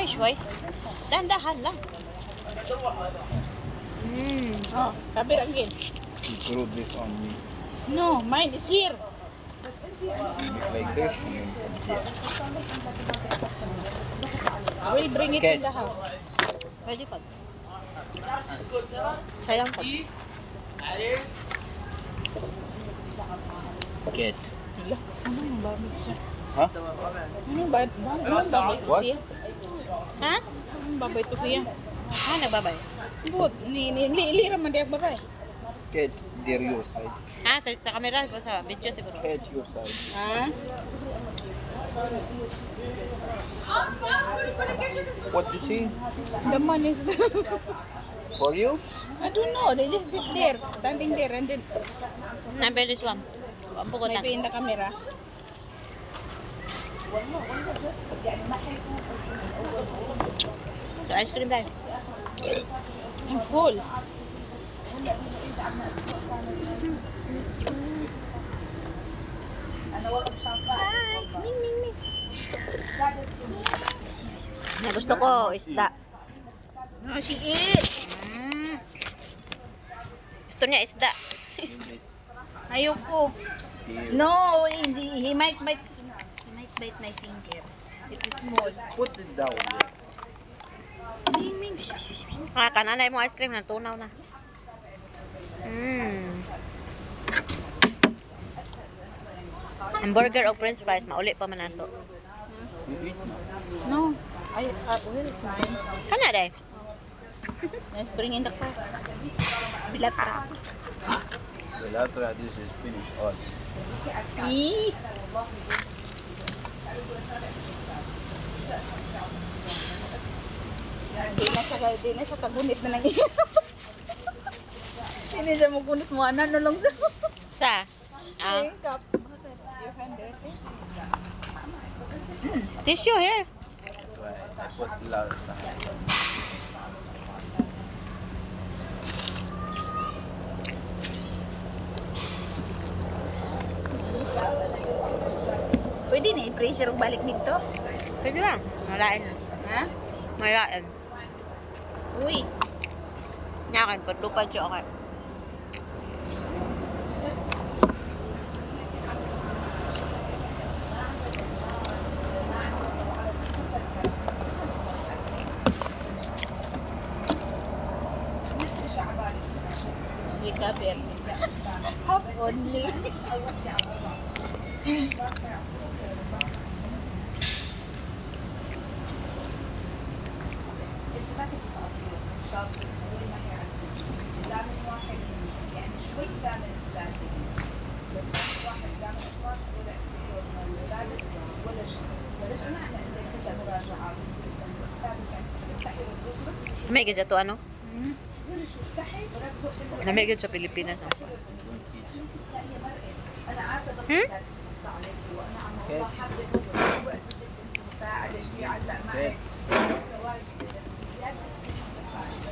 شوي. dahan-dahan lang. Oh, kabir again. You throw this on me. No, mine is here. Like this. And then here. We'll bring it in the house. Pwede pa. Sayang pa. Cat. Hala, ano yung babay siya? Huh? Ano yung babay to What? siya? Ha? Ano yung babay to siya? Ah, nagbabay. But, lira man di ang babay. Cat, they're your side. Ah, sa camera ko sa video siguro. Cat, your side. Ha? What you see? The man is... For you? I don't know, they just there, standing there and then Nabili swam. Ang pugutan. maybe in the camera. So, ice cream tayo. I'm full. Ming, ming, ming. Na gusto ko, isda. No, she eat. Gusto niya isda. Ayoko. Here. No, he might bite my finger. It is small. Put it down there. Ming, ming. Ah, kananay mo ice cream, natunaw na. Hamburger o french fries, mauli pa man nato. You eat now. No, where is mine? Kana day. Let's bring in the car. Bilata. Well, after this is finished all. Eee. Di na siya kagunit na nang iyo. Hindi siya magunit mo, ano lang siya. Sa? Ah, Cup. Your hand dirty? tissue here. That's why I put large. Pwede na i-freezer og balik dito. Pwede lang. Malain. Ha? Malain. Uy. Nyakin, patupad siya okay. We cover. Half only. May gid to ano? May gid sa Pilipinas. Hmm? Cat. Cat.